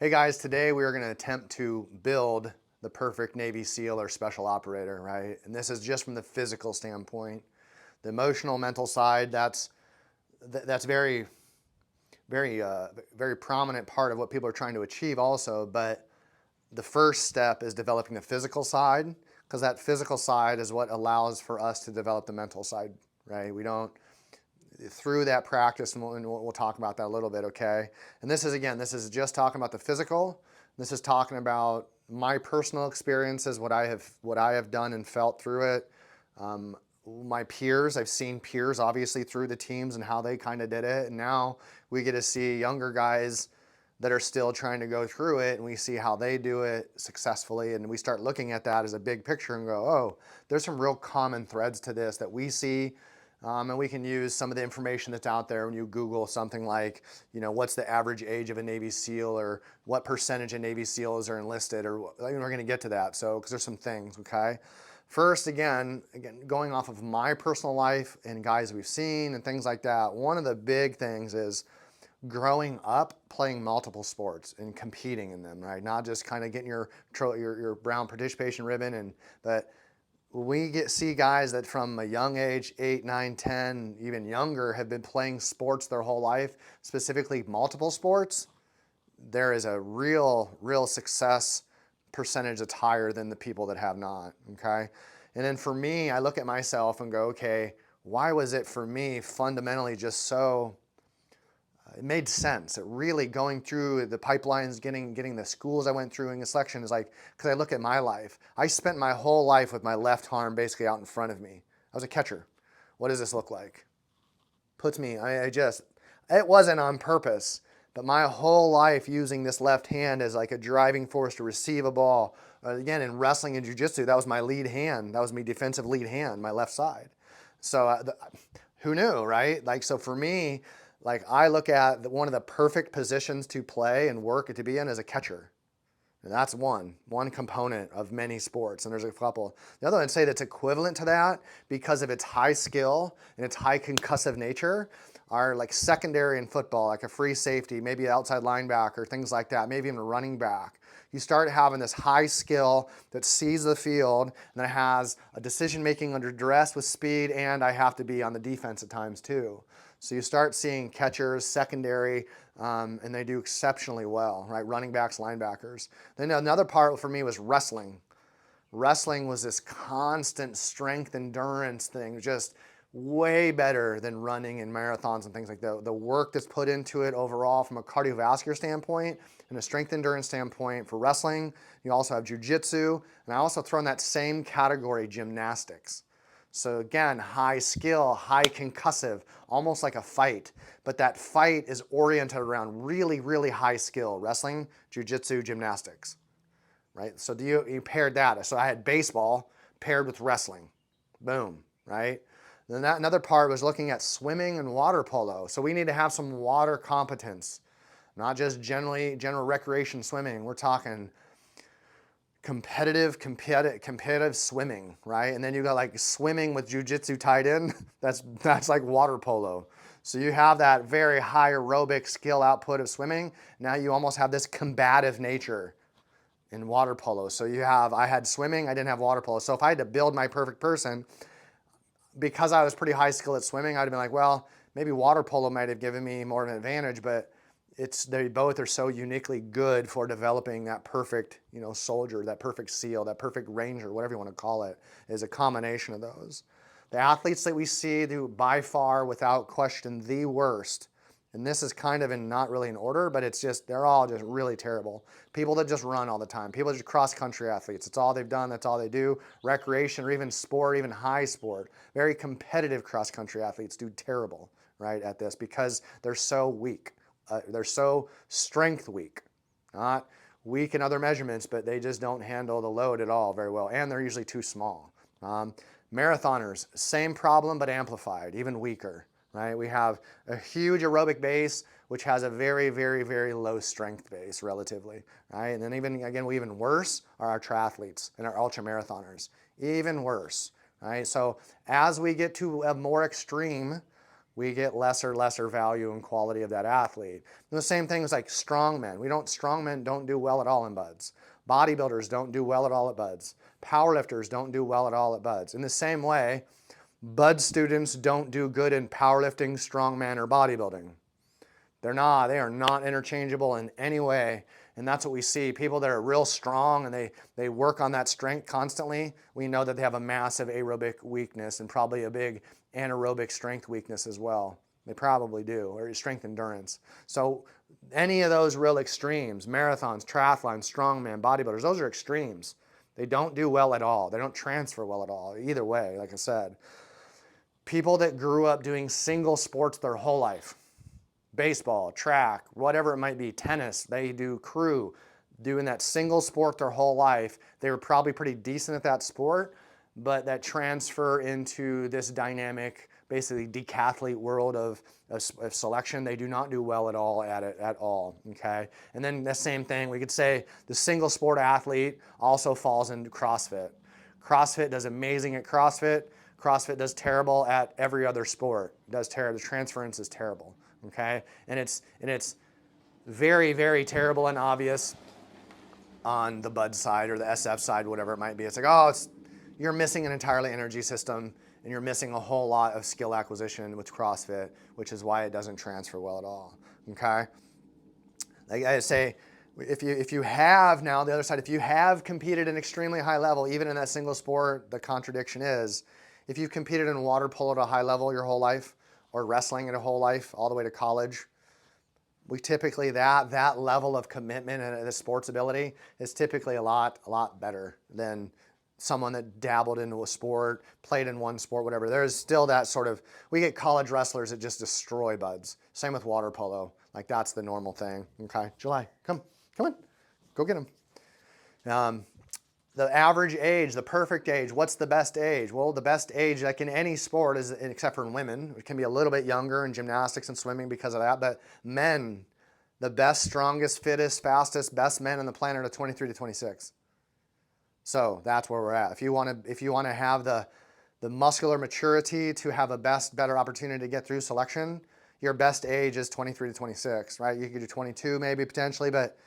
Hey guys, today we are going to attempt to build the perfect Navy SEAL or special operator, right? And this is just from the physical standpoint. The emotional, mental side, that's very prominent part of what people are trying to achieve also. But the first step is developing the physical side, because that physical side is what allows for us to develop the mental side, right? We don't through that practice, and we'll talk about that a little bit, okay? And this is just talking about the physical. This is talking about my personal experiences, what I have done and felt through it. My peers, I've seen peers obviously through the teams and how they kind of did it, and now we get to see younger guys that are still trying to go through it, and we see how they do it successfully, and we start looking at that as a big picture and go, oh, there's some real common threads to this that we see. And we can use some of the information that's out there when you Google something like, what's the average age of a Navy SEAL, or what percentage of Navy SEALs are enlisted, or we're going to get to that. So, because there's some things, okay? First, again, going off of my personal life and guys we've seen and things like that, one of the big things is growing up playing multiple sports and competing in them, right? Not just kind of getting your brown participation ribbon, but see guys that from a young age, 8, 9, 10, even younger, have been playing sports their whole life, specifically multiple sports. There is a real success percentage that's higher than the people that have not, okay? And then for me, I look at myself and go, okay, why was it for me fundamentally just so it made sense. It really going through the pipelines, getting the schools I went through in the selection is like, because I look at my life. I spent my whole life with my left arm basically out in front of me. I was a catcher. What does this look like? Puts me, it wasn't on purpose, but my whole life using this left hand as like a driving force to receive a ball. Again, in wrestling and jiu-jitsu, that was my lead hand. That was my defensive lead hand, my left side. So who knew, right? Like, so for me, like I look at one of the perfect positions to play and work to be in as a catcher. And that's one component of many sports, and there's a couple. The other one I'd say that's equivalent to that because of its high skill and its high concussive nature are like secondary in football, like a free safety, maybe an outside linebacker, things like that, maybe even a running back. You start having this high skill that sees the field and that has a decision making under duress with speed, and I have to be on the defense at times too. So you start seeing catchers, secondary, and they do exceptionally well, right? Running backs, linebackers. Then another part for me was wrestling. Wrestling was this constant strength endurance thing, just way better than running and marathons and things like that. The work that's put into it overall from a cardiovascular standpoint and a strength endurance standpoint for wrestling. You also have jiu-jitsu, and I also throw in that same category gymnastics. So again, high skill, high concussive, almost like a fight. But that fight is oriented around really high skill, wrestling, jiu-jitsu, gymnastics, right? So you paired that. So I had baseball paired with wrestling. Boom, right? Then another part was looking at swimming and water polo. So we need to have some water competence, not just general recreation swimming. We're talking competitive swimming, right? And then you got like swimming with jiu-jitsu tied in. That's like water polo. So you have that very high aerobic skill output of swimming. Now you almost have this combative nature in water polo. So I had swimming, I didn't have water polo. So if I had to build my perfect person, because I was pretty high skill at swimming, I'd have been like, well, maybe water polo might have given me more of an advantage, but they both are so uniquely good for developing that perfect, soldier, that perfect SEAL, that perfect ranger, whatever you want to call it, is a combination of those. The athletes that we see do by far, without question, the worst. And this is kind of not really in order, but they're all just really terrible. People that just run all the time. People that just cross-country athletes. It's all they've done. That's all they do. Recreation or even sport, even high sport. Very competitive cross-country athletes do terrible, right, at this because they're so weak. They're so strength weak, not weak in other measurements, but they just don't handle the load at all very well, and they're usually too small. Marathoners, same problem but amplified, even weaker, right? We have a huge aerobic base, which has a very low strength base relatively, right? And then even worse are our triathletes and our ultra marathoners, even worse, right? So as we get to a more extreme we get lesser value and quality of that athlete. And the same thing is like strongmen. Strongmen don't do well at all in buds. Bodybuilders don't do well at all at buds. Powerlifters don't do well at all at buds. In the same way, bud students don't do good in powerlifting, strongman, or bodybuilding. They are not interchangeable in any way. And that's what we see. People that are real strong and they work on that strength constantly, we know that they have a massive aerobic weakness and probably a big anaerobic strength weakness as well. They probably do, or strength endurance. So any of those real extremes, marathons, triathlons, strongman, bodybuilders, those are extremes. They don't do well at all. They don't transfer well at all, either way, like I said. People that grew up doing single sports their whole life, baseball, track, whatever it might be, tennis, they do crew, doing that single sport their whole life. They were probably pretty decent at that sport, but that transfer into this dynamic, basically decathlete world of selection, they do not do well at all at it at all, okay? And then the same thing, we could say the single sport athlete also falls into CrossFit. CrossFit does amazing at CrossFit. CrossFit does terrible at every other sport. It does terrible. The transference is terrible, okay? And it's very, very terrible and obvious on the bud side or the SF side, whatever it might be. It's like, oh, you're missing an entirely energy system and you're missing a whole lot of skill acquisition with CrossFit, which is why it doesn't transfer well at all, okay? Like I say, if you have now, the other side, if you have competed at an extremely high level, even in that single sport, the contradiction is, if you've competed in water polo at a high level your whole life, or wrestling at a whole life, all the way to college, we typically, that level of commitment and the sports ability is typically a lot better than someone that dabbled into a sport, played in one sport, whatever. There's still that sort of, we get college wrestlers that just destroy buds. Same with water polo. Like that's the normal thing, okay? July, come on, go get them. The average age, the perfect age, what's the best age? Well, the best age, like in any sport, is, except for in women, it can be a little bit younger in gymnastics and swimming because of that, but men, the best, strongest, fittest, fastest, best men on the planet are 23 to 26. So that's where we're at. If you want to have the muscular maturity to have a better opportunity to get through selection, your best age is 23 to 26, right? You could do 22 maybe potentially, but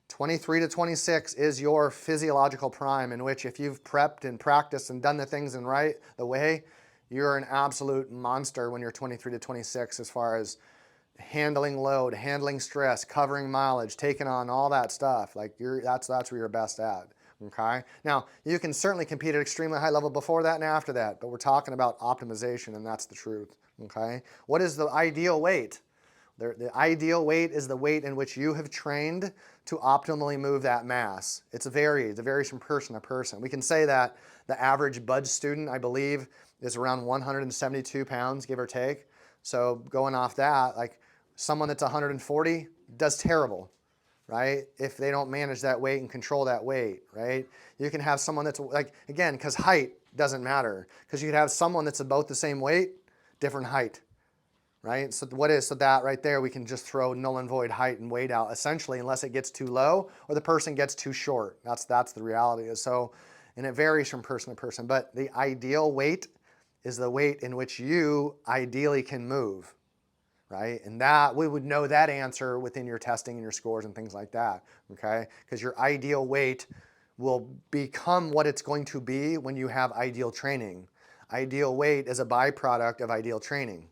23 to 26 is your physiological prime in which if you've prepped and practiced and done the things in the way, you're an absolute monster when you're 23 to 26 as far as handling load, handling stress, covering mileage, taking on all that stuff. Like that's where you're best at, okay? Now, you can certainly compete at extremely high level before that and after that, but we're talking about optimization and that's the truth, okay? What is the ideal weight? The ideal weight is the weight in which you have trained to optimally move that mass. It varies from person to person. We can say that the average bud student, I believe, is around 172 pounds, give or take. So going off that, like someone that's 140 does terrible, right? If they don't manage that weight and control that weight, right? You can have someone that's like, again, because height doesn't matter. Because you could have someone that's about the same weight, different height. Right? So that right there, we can just throw null and void height and weight out essentially unless it gets too low or the person gets too short. That's the reality. So, and it varies from person to person, but the ideal weight is the weight in which you ideally can move, right? And that we would know that answer within your testing and your scores and things like that, okay? Because your ideal weight will become what it's going to be when you have ideal training. Ideal weight is a byproduct of ideal training.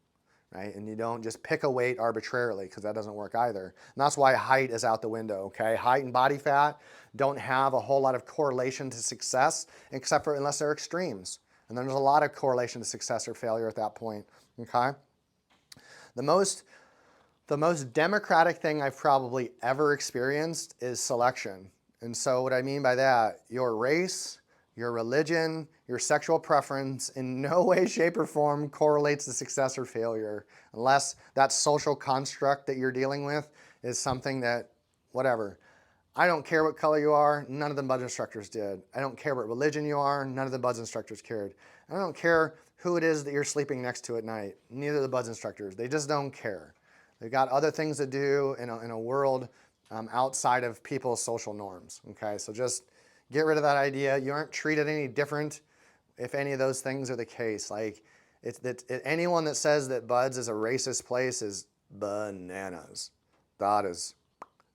Right? And you don't just pick a weight arbitrarily because that doesn't work either. And that's why height is out the window, okay? Height and body fat don't have a whole lot of correlation to success except for unless they're extremes. And then there's a lot of correlation to success or failure at that point, okay? The most democratic thing I've probably ever experienced is selection. And so what I mean by that, your race, your religion, your sexual preference in no way, shape, or form correlates to success or failure unless that social construct that you're dealing with is something that, whatever. I don't care what color you are, none of the bud instructors did. I don't care what religion you are, none of the buds instructors cared. I don't care who it is that you're sleeping next to at night, neither of the buds instructors. They just don't care. They've got other things to do in a world outside of people's social norms, okay? So just get rid of that idea. You aren't treated any different if any of those things are the case. Like Anyone that says that Bud's is a racist place is bananas. That is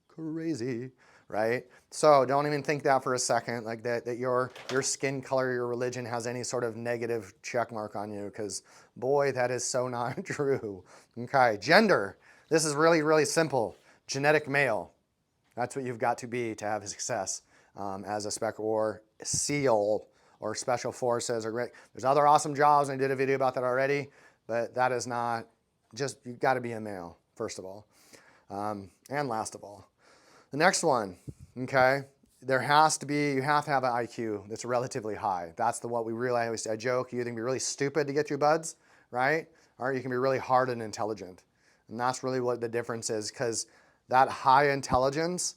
crazy, right? So don't even think that for a second, like that your skin color, your religion has any sort of negative check mark on you, because boy, that is so not true. Okay, gender. This is really, really simple. Genetic male. That's what you've got to be to have success as a spec or SEAL or special forces. Or there's other awesome jobs, and I did a video about that already, but that is not just, you've got to be a male, first of all, and last of all. The next one, okay, you have to have an IQ that's relatively high. That's what we really, I always say, I joke, you can be really stupid to get your buds, right? Or you can be really hard and intelligent. And that's really what the difference is, because that high intelligence,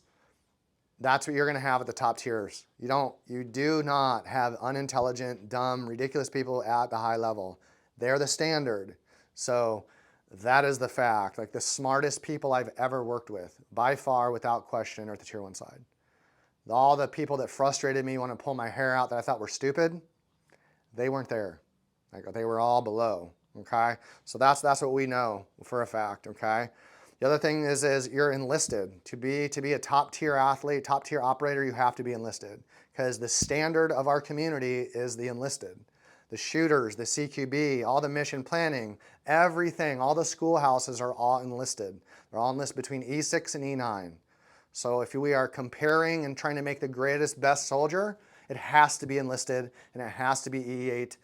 that's what you're going to have at the top tiers. You do not have unintelligent, dumb, ridiculous people at the high level. They're the standard. So that is the fact. Like the smartest people I've ever worked with, by far, without question, are at the tier 1 side. All the people that frustrated me, want to pull my hair out, that I thought were stupid, they weren't there. Like, they were all below. Okay, so that's what we know for a fact. Okay. The other thing is you're enlisted. To be a top tier athlete, top tier operator, you have to be enlisted, because the standard of our community is the enlisted. The shooters, the CQB, all the mission planning, everything, all the schoolhouses are all enlisted. They're all enlisted between E6 and E9. So if we are comparing and trying to make the greatest, best soldier, it has to be enlisted, and it has to be E8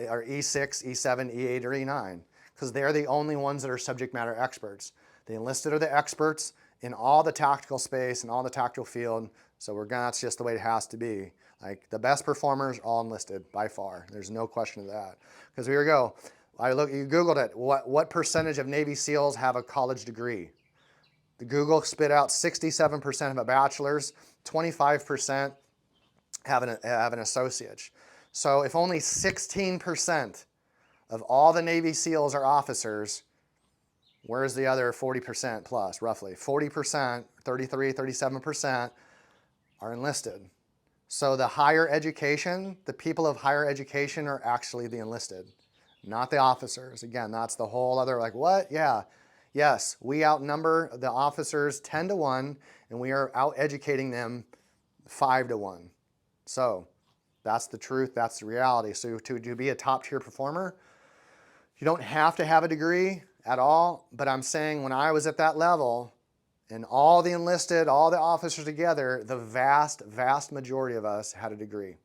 or E6, E7, E8, or E9, because they're the only ones that are subject matter experts. The enlisted are the experts in all the tactical space and all the tactical field. So that's just the way it has to be. Like the best performers are all enlisted by far. There's no question of that. Because here we go. You Googled it. What percentage of Navy SEALs have a college degree? The Google spit out 67% have a bachelor's, 25% have an associate's. So if only 16% of all the Navy SEALs are officers, where's the other 40% plus, roughly? 40%, 33, 37% are enlisted. So the higher education, the people of higher education are actually the enlisted, not the officers. Again, that's the whole other, like, what? Yeah. Yes, we outnumber the officers 10 to 1, and we are out educating them 5 to 1. So that's the truth. That's the reality. So to be a top tier performer, you don't have to have a degree at all. But I'm saying when I was at that level, and all the enlisted, all the officers together, the vast, vast majority of us had a degree.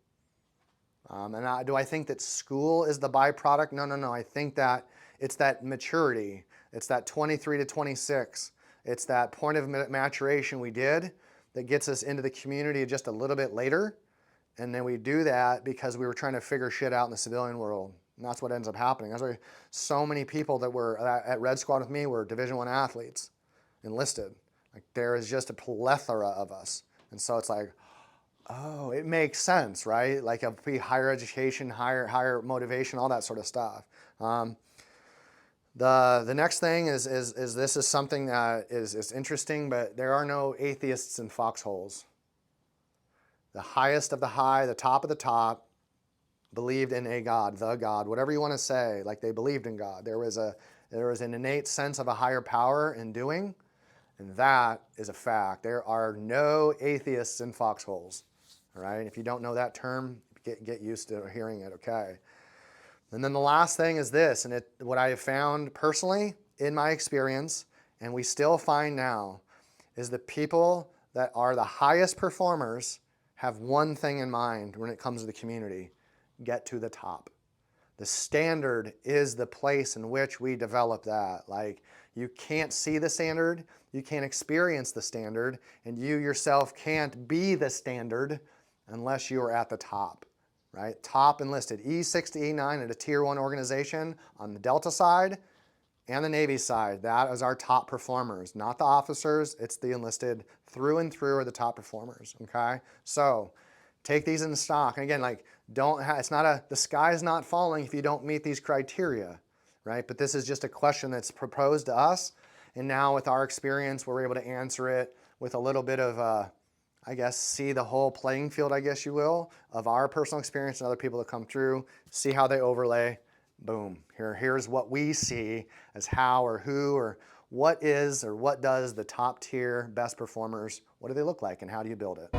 Do I think that school is the byproduct? No. I think that it's that maturity. It's that 23 to 26. It's that point of maturation we did that gets us into the community just a little bit later. And then we do that because we were trying to figure shit out in the civilian world. And that's what ends up happening. That's why so many people that were at Red Squad with me were Division I athletes, enlisted. Like, there is just a plethora of us. And so it's like, oh, it makes sense, right? Like, it'll be higher education, higher motivation, all that sort of stuff. The next thing is this is something that is interesting, but there are no atheists in foxholes. The highest of the high, the top of the top, believed in a God, the God, whatever you want to say. Like, they believed in God. There was an innate sense of a higher power in doing, and that is a fact. There are no atheists in foxholes. All right. If you don't know that term, get used to hearing it. Okay. And then the last thing is this, and what I have found personally in my experience, and we still find now, is the people that are the highest performers have one thing in mind when it comes to the community: get to the top. The standard is the place in which we develop that. Like, you can't see the standard, you can't experience the standard, and you yourself can't be the standard unless you are at the top. Right? Top enlisted, E6 to E9 at a Tier 1 organization on the Delta side and the Navy side. That is our top performers, not the officers. It's the enlisted through and through are the top performers. Okay, so take these in stock. And again, like, the sky is not falling if you don't meet these criteria, right? But this is just a question that's proposed to us, and now with our experience, we're able to answer it with a little bit of I guess, see the whole playing field, I guess you will, of our personal experience and other people that come through, see how they overlay, Boom. Here's what we see as how or who or what is or what does the top tier best performers, what do they look like and how do you build it?